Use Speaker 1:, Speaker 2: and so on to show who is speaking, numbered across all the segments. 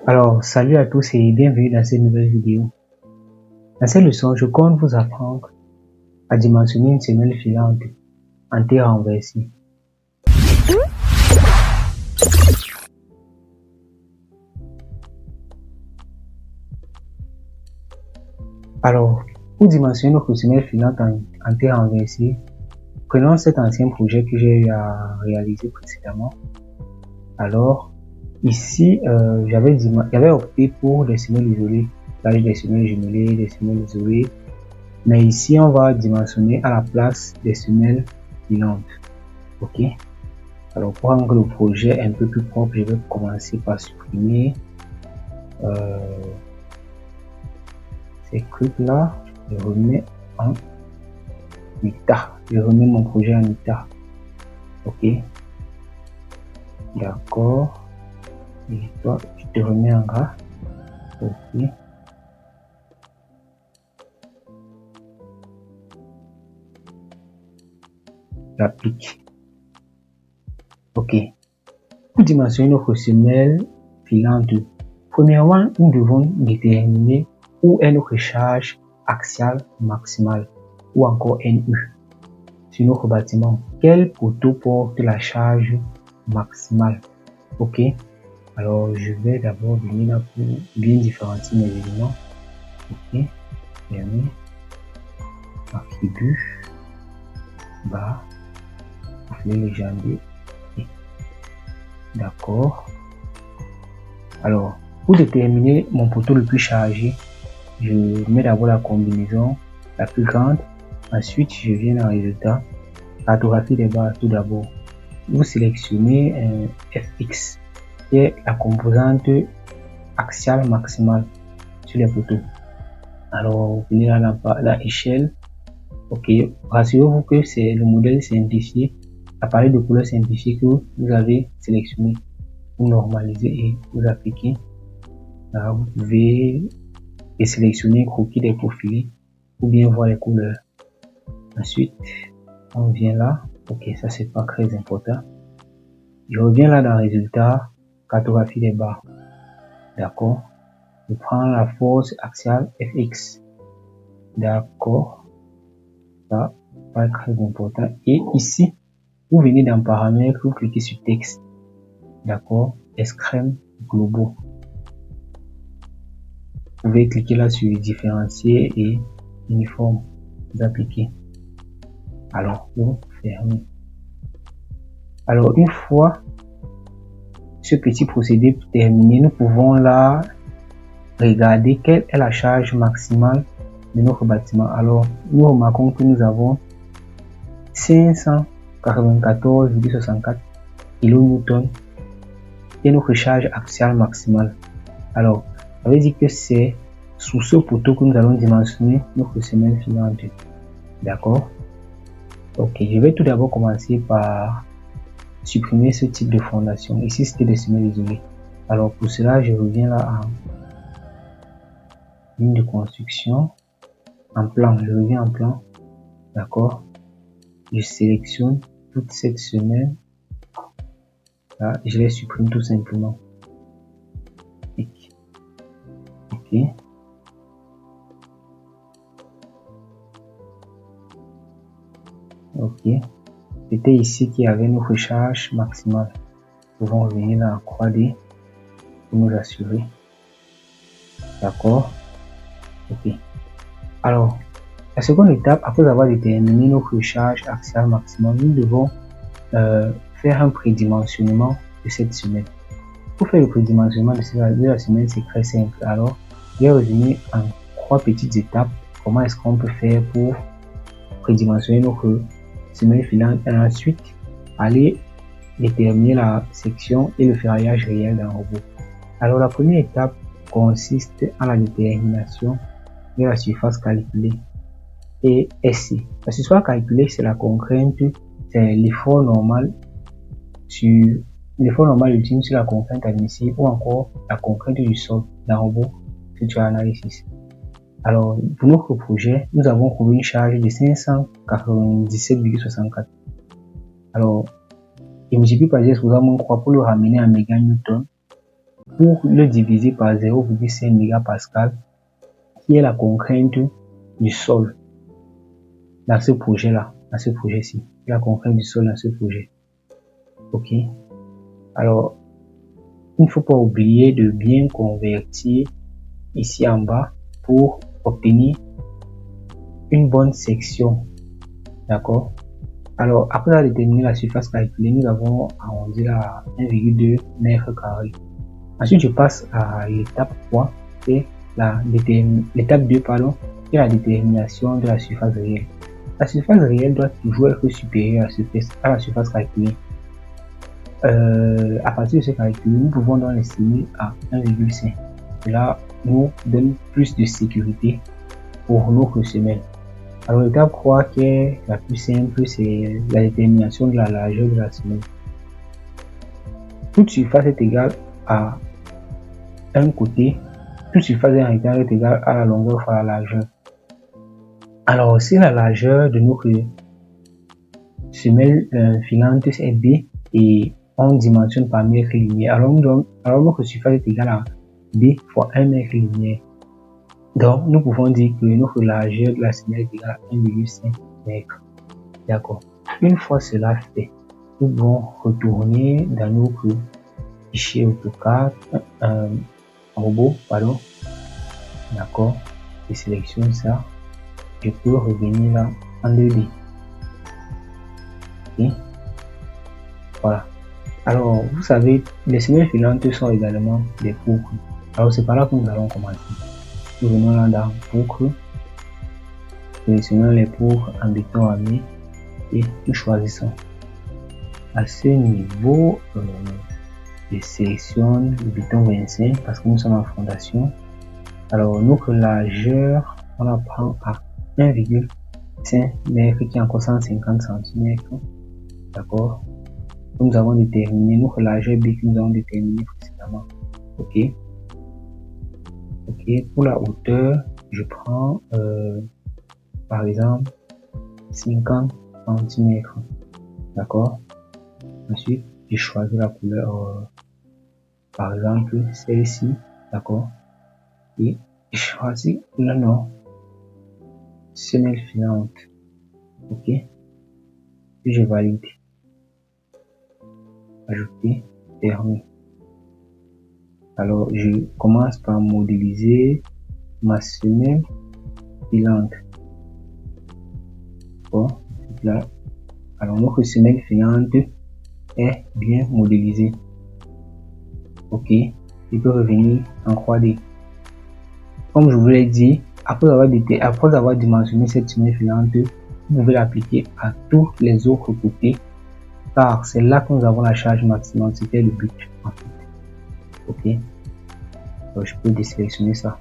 Speaker 1: Alors, salut à tous et bienvenue dans cette nouvelle vidéo. Dans cette leçon, je compte vous apprendre à dimensionner une semelle filante en T renversé. Alors, pour dimensionner notre semelle filante en T renversé, prenons cet ancien projet que j'ai eu à réaliser précédemment. Alors, ici, j'avais opté pour des semelles isolées, là des semelles jumelées, des semelles isolées. Mais ici, on va dimensionner à la place des semelles filantes. Ok. Alors, pour rendre le projet un peu plus propre, je vais commencer par supprimer ces trucs-là. Je remets en état. Je remets mon projet en état. Ok. D'accord. Et toi, tu te remets en gras. Ok. J'applique. Ok. Pour dimensionner notre semelle filante, premièrement, nous devons déterminer où est notre charge axiale maximale ou encore NU sur notre bâtiment. Quel poteau porte la charge maximale? Ok. Alors, je vais d'abord venir là pour bien différencier mes éléments. Ok. Fermé. Attribut. Bas. Reflet légendaire. D'accord. Alors, pour déterminer mon poteau le plus chargé, je mets d'abord la combinaison la plus grande. Ensuite, je viens dans le résultat. Cartographie des barres tout d'abord. Vous sélectionnez un Fx, qui est la composante axiale maximale sur les poteaux. Alors, vous venez là dans la échelle. Ok, rassurez-vous que c'est le modèle simplifié, la palette de couleurs simplifiée que vous avez sélectionné. Vous normalisez et vous appliquez. Là, vous pouvez sélectionner un croquis des profilés ou bien voir les couleurs. Ensuite, on vient là. Ok, ça c'est pas très important. Je reviens là dans le résultat, cartographie des barres. D'accord. Je prends la force axiale Fx. D'accord. Ça, pas très important. Et ici, vous venez dans paramètres, vous cliquez sur texte. D'accord. Extrême globaux. Vous pouvez cliquer là sur différencier et uniforme. Vous appliquez. Alors, vous fermez. Alors, une fois ce petit procédé terminé, nous pouvons là regarder quelle est la charge maximale de notre bâtiment. Alors, nous remarquons que nous avons 594,64 kN et notre charge axiale maximale. Alors, ça veut dire que c'est sous ce poteau que nous allons dimensionner notre semelle filante. D'accord? Ok, je vais tout d'abord commencer par supprimer ce type de fondation. Ici, c'était des semelles isolées. Alors, pour cela, je reviens là en ligne de construction, en plan. Je reviens en plan. D'accord? Je sélectionne toute cette semelle. Là, je les supprime tout simplement. Ok. Ok. C'était ici qu'il y avait notre charge maximale. Nous pouvons revenir dans 3D pour nous assurer. D'accord. Ok. Alors, la seconde étape, après avoir déterminé notre charge axiale maximale, nous devons faire un prédimensionnement de cette semelle. Pour faire le prédimensionnement de la semelle, c'est très simple. Alors, je vais revenir en 3 petites étapes. Comment est-ce qu'on peut faire pour prédimensionner notre semelle filante et ensuite aller déterminer la section et le ferraillage réel d'un robot. Alors, la première étape consiste en la détermination de la surface calculée et SC. La surface calculée, c'est la contrainte, c'est l'effort normal ultime sur la contrainte admissible ou encore la contrainte du sol d'un robot Structural Analysis. Alors, pour notre projet, nous avons trouvé une charge de 597,64. Alors, je multiplie par 10 pour le ramener en méga-newton. pour le diviser par 0,5 mégapascal, qui est la contrainte du sol dans ce projet-là, dans ce projet-ci. La contrainte du sol dans ce projet. Ok. Alors, il ne faut pas oublier de bien convertir ici en bas pour obtenir une bonne section. D'accord? Alors, après avoir déterminé la surface calculée, nous avons arrondi à 1,2 mètres carrés. Ensuite, je passe à l'étape 3, et l'étape 2, pardon, qui est la détermination de la surface réelle. La surface réelle doit toujours être supérieure à la surface calculée. À partir de ce calcul, nous pouvons donc l'estimer à 1,5. Cela nous donne plus de sécurité pour notre semelle. Alors, l'étape 3 qui est la plus simple, c'est la détermination de la largeur de la semelle. Toute surface est égale à un côté, toute surface d'un rectangle est égale à la longueur fois la largeur. Alors, si la largeur de notre semelle filante est B et on dimensionne par mètre linéaire, alors notre surface est égale à B fois 1 mètre linéaire. Donc, nous pouvons dire que notre largeur de la semelle est égale à 1,5 mètre. D'accord. Une fois cela fait, nous pouvons retourner dans notre fichier AutoCAD, robot, pardon. D'accord. Je sélectionne ça. Je peux revenir là en 2D. Okay. Voilà. Alors, vous savez, les semelles filantes sont également des poutres. Alors, c'est par là que nous allons commencer. Nous venons là dans poutres, sélectionnons les poutres en béton armé et nous choisissons. À ce niveau, je sélectionne le béton 25 parce que nous sommes en fondation. Alors, notre largeur, on la prend à 1,5 mètre qui est encore 150 cm. D'accord. Nous avons déterminé notre largeur B que nous avons déterminé précédemment. Ok. Ok. Pour la hauteur, je prends par exemple 50 cm. D'accord. Ensuite, je choisis la couleur, par exemple celle-ci. D'accord. Et je choisis le nom. Semelle filante. Ok. Et je valide. Ajouter, terminer. Alors, je commence par modéliser ma semelle filante. Bon, là. Alors, notre semelle filante est bien modélisée. Ok. Je peux revenir en 3D. Comme je vous l'ai dit, après avoir dimensionné cette semelle filante, vous pouvez l'appliquer à tous les autres côtés, car c'est là que nous avons la charge maximum. C'était le but en fait. Ok. Donc, je peux désélectionner ça.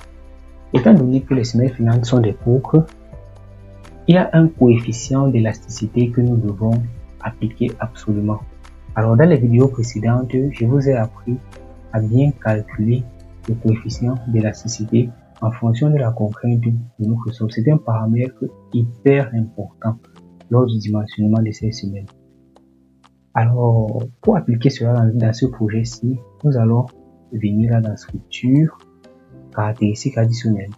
Speaker 1: Étant donné que les semelles filantes sont des poutres, il y a un coefficient d'élasticité que nous devons appliquer absolument. Alors, dans les vidéos précédentes, je vous ai appris à bien calculer le coefficient d'élasticité en fonction de la contrainte de notre sol. C'est un paramètre hyper important lors du dimensionnement de ces semelles. Alors, pour appliquer cela dans ce projet-ci, nous allons venir là dans structure, caractéristiques additionnelles,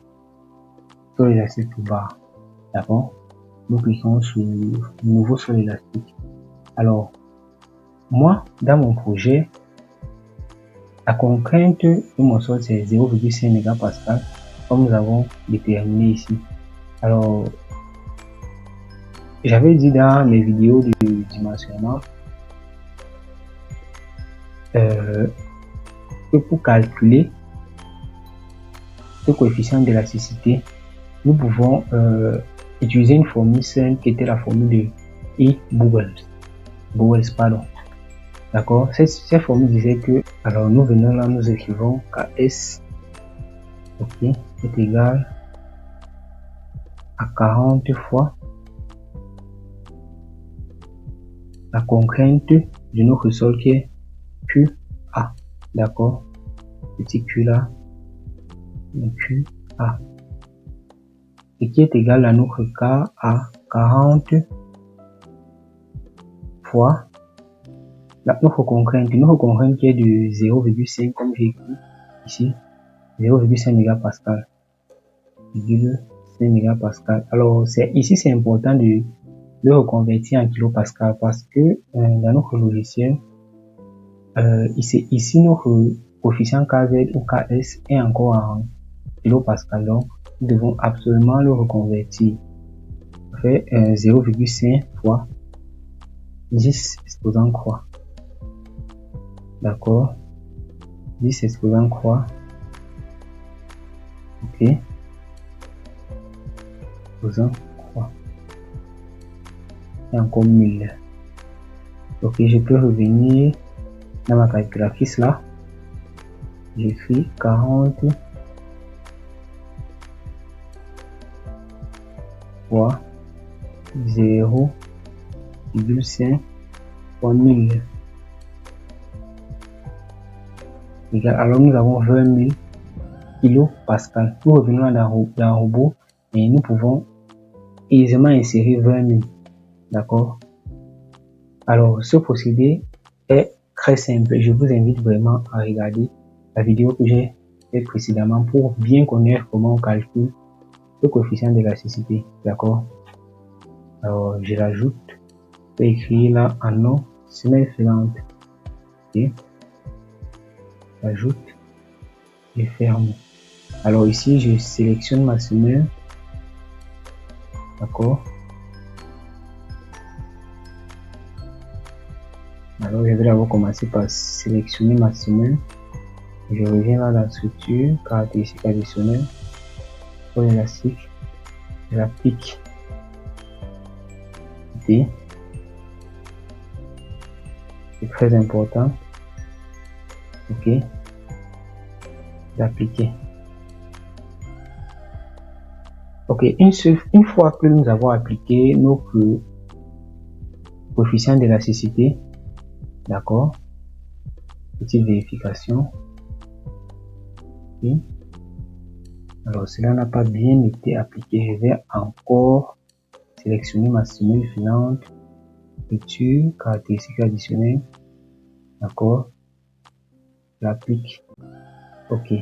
Speaker 1: sol élastique tout bas. D'accord? Nous cliquons sur nouveau sol élastique. Alors, moi, dans mon projet, la contrainte de mon sol c'est 0,5 mégapascal, comme nous avons déterminé ici. Alors, j'avais dit dans mes vidéos de dimensionnement que pour calculer ce coefficient d'élasticité, nous pouvons utiliser une formule simple qui était la formule de E. Bowles, pardon. D'accord. Cette formule disait que, alors nous venons là, nous écrivons KS, ok, est égal à 40 fois la contrainte de notre sol qui est QA. D'accord. Petit Q là, QA. Et qui est égal à notre K à 40 fois notre contrainte qui est de 0,5 comme j'ai écrit ici 0,5 mégapascal. 0,5 mégapascal. Alors ici c'est important de le reconvertir en kilopascal parce que dans notre logiciel, ici notre coefficient KZ ou KS est encore en kilopascal, donc nous devons absolument le reconvertir. On fait 0,5 fois 10 exposant croix. D'accord, 10 exposant croix. Ok, exposant croix. Et encore 1000. Ok, je peux revenir dans ma calculatrice là. J'écris 40 fois 0,5 fois 1000 égale, alors nous avons 20 000 kilopascal. Nous revenons dans le robot et nous pouvons aisément insérer 20 000. D'accord. Alors ce procédé est très simple. Je vous invite vraiment à regarder la vidéo que j'ai faite précédemment pour bien connaître comment on calcule le coefficient d'élasticité. D'accord. Alors je l'ajoute. Je peux écrire là en nom semelle filante. Ok. J'ajoute. Je ferme. Alors ici je sélectionne ma semelle. D'accord. Alors je vais d'abord commencer par sélectionner ma semelle. Je reviens là dans la structure, caractéristiques additionnelles, pour l'élastique, je l'applique. Ok. C'est très important. Ok. D'appliquer. Ok. Une fois que nous avons appliqué notre coefficient d'élasticité, d'accord. Petite vérification. Okay. Alors cela n'a pas bien été appliqué. Je vais encore sélectionner ma semelle filante, structure, caractéristiques additionnelles, d'accord. J'applique. Ok.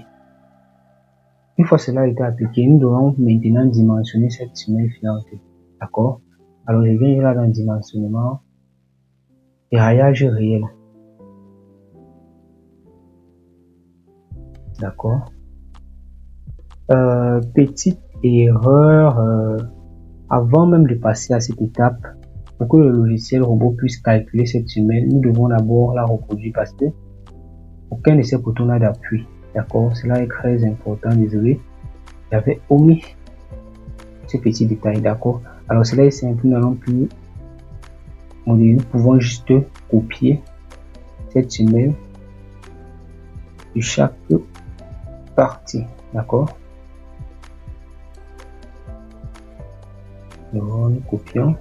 Speaker 1: Une fois cela a été appliqué, nous devons maintenant dimensionner cette semelle filante. D'accord. Alors je viens là dans dimensionnement et raillage réel. D'accord. Petite erreur avant même de passer à cette étape, pour que le logiciel robot puisse calculer cette semelle, nous devons d'abord la reproduire parce que aucun de ces boutons n'a d'appui. D'accord, cela est très important. Désolé, j'avais omis ce petit détail. D'accord, alors cela est simple, nous n'allons plus modeler, nous pouvons juste copier cette semelle de chaque partie. D'accord, nous copions.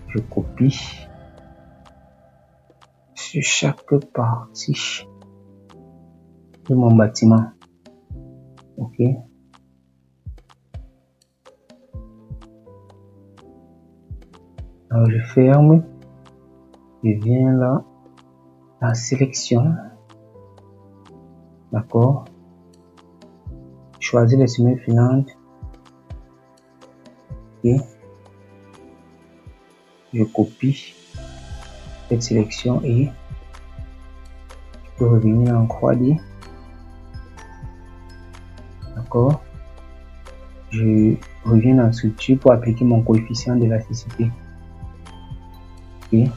Speaker 1: Je copie sur chaque partie de mon bâtiment. Ok. Alors je ferme. Je viens là, la sélection. D'accord. Choisir les semelles filantes. Ok. Je copie cette sélection et je peux revenir en 3D. D'accord. Je reviens dans structure pour appliquer mon coefficient d'élasticité. Ok.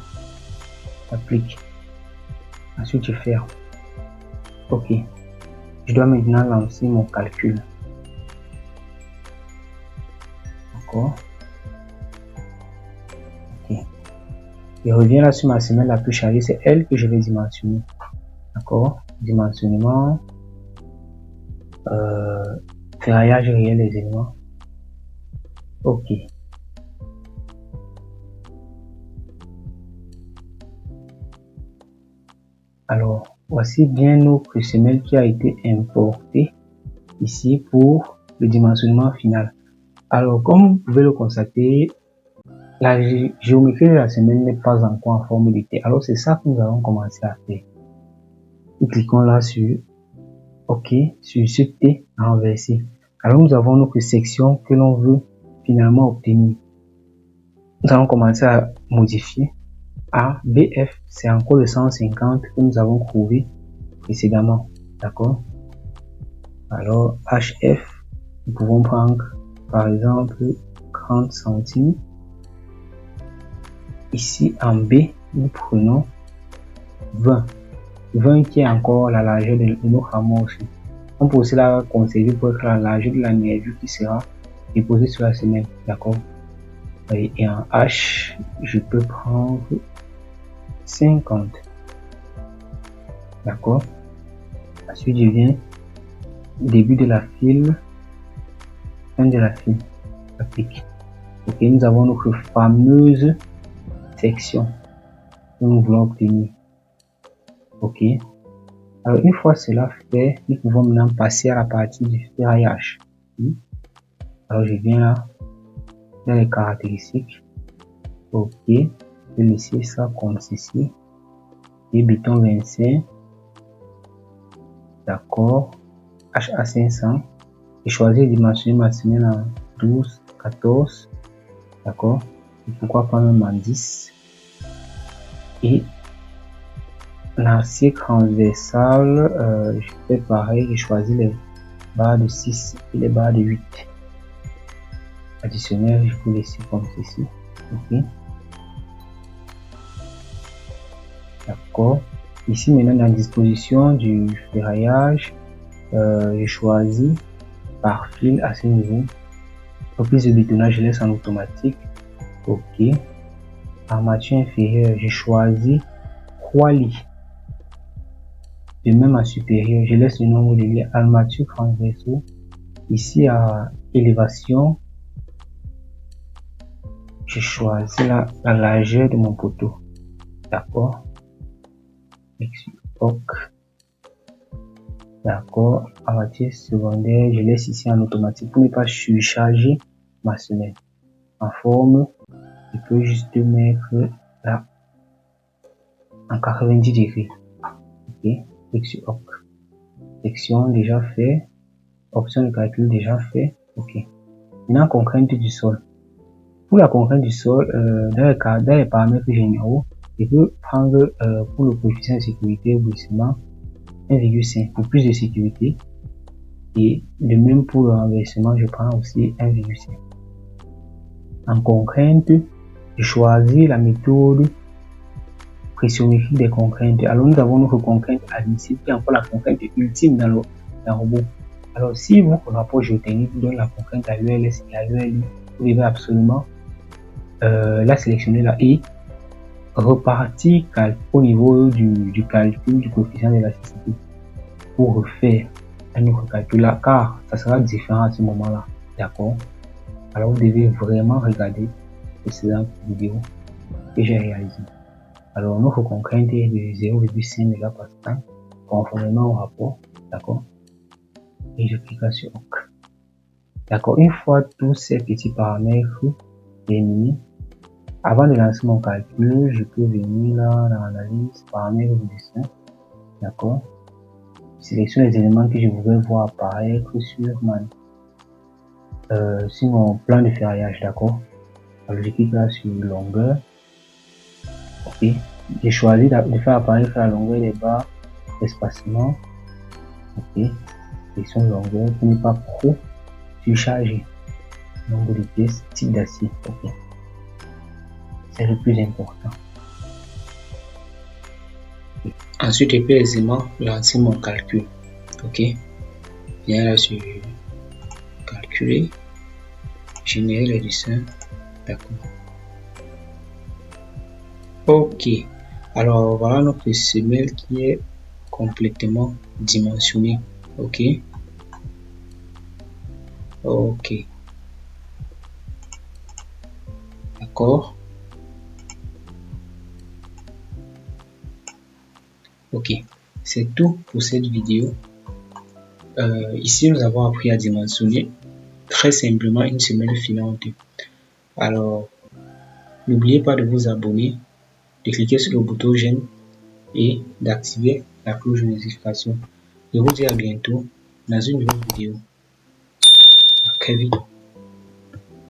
Speaker 1: Applique. Ensuite je ferme. Ok. Je dois maintenant lancer mon calcul. D'accord. Ok. Je reviens là sur ma semelle la plus chargée, c'est elle que je vais dimensionner. D'accord. Dimensionnement. Ferraillage réel des éléments. Ok. Alors, voici bien notre semelle qui a été importée ici pour le dimensionnement final. Alors, comme vous pouvez le constater, La géométrie de la semaine n'est pas encore en forme de T. Alors c'est ça que nous allons commencer à faire. Nous cliquons là sur OK, sur ce T renversé. Alors nous avons notre section que l'on veut finalement obtenir. Nous allons commencer à modifier. A, BF, c'est encore le 150 que nous avons trouvé précédemment. D'accord? Alors HF, nous pouvons prendre par exemple 30 centimes. Ici en B, nous prenons 20. 20 qui est encore la largeur de notre amour aussi. On peut aussi la conserver pour être la largeur de la nervure qui sera déposée sur la semelle. D'accord? Et en H, je peux prendre 50. D'accord? Ensuite, je viens début de la file, fin de la file. Applique. Ok, nous avons notre fameuse section que nous voulons obtenir. Ok. Alors, une fois cela fait, nous pouvons maintenant passer à la partie du ferraillage. Alors, je viens là, dans les caractéristiques. Ok. Je vais laisser ça comme ceci. Et béton 25. D'accord. HA500. Et choisir dimensionner ma semelle en 12, 14. D'accord. Et pourquoi pas même en 10. Et l'acier transversal, je fais pareil, je choisis les barres de 6 et les barres de 8. Additionnel, je peux laisser comme ceci. Ok. D'accord. Ici maintenant dans la disposition du ferraillage, je choisis par fil à ce niveau. Reprise de bétonnage, je laisse en automatique. Ok. Armature inférieure, je choisis 3 lits. De même en supérieur, je laisse le nombre de lits. Armature transversaux. Ici à élévation, je choisis la largeur de mon poteau. D'accord. D'accord. Armature secondaire, je laisse ici en automatique pour ne pas surcharger ma semelle. En forme, je peux juste mettre là en 90 degrés. Ok. Clique sur OK. Section déjà fait. Option de calcul déjà fait. Ok. Maintenant, contrainte du sol. Pour la contrainte du sol, dans les paramètres généraux, je peux prendre pour le coefficient de sécurité au glissement 1,5 pour plus de sécurité. Et de même pour le renversement, je prends aussi 1,5. En contrainte, je choisis la méthode pressionnétique des contraintes. Alors nous avons notre contrainte admissible qui est encore la contrainte ultime dans le robot. Alors si votre rapport géotechnique vous donne la contrainte à l'ULS et à l'ULI, vous devez absolument la sélectionner là et repartir au niveau du calcul du coefficient d'élasticité pour refaire un autre calcul là, car ça sera différent à ce moment-là. D'accord? Alors vous devez vraiment regarder précédente vidéo que j'ai réalisée. Alors notre contrainte est de 0,5 mégapascal conformément au rapport. D'accord? Et je clique sur OK. D'accord? Une fois tous ces petits paramètres terminés, avant de lancer mon calcul, je peux venir là dans l'analyse, paramètres du dessin. D'accord? Je sélectionne les éléments que je voudrais voir apparaître sur mon plan de ferraillage. D'accord? Alors je clique là sur longueur. Ok. J'ai choisi de faire apparaître la longueur des barres d'espacement. Ok. Sélection de longueur pour ne pas trop surcharger. Nombre de pièces, type d'acier. Ok. C'est le plus important. Ensuite, je peux aisément lancer mon calcul. Ok. Viens là sur calculer, générer le dessin. D'accord. Ok. Alors voilà notre semelle qui est complètement dimensionnée. Ok. Ok. D'accord. Ok, c'est tout pour cette vidéo. Ici, nous avons appris à dimensionner très simplement une semelle filante. Alors, N'oubliez pas de vous abonner, de cliquer sur le bouton j'aime et d'activer la cloche de notification. Je vous dis à bientôt dans une nouvelle vidéo. À très vite.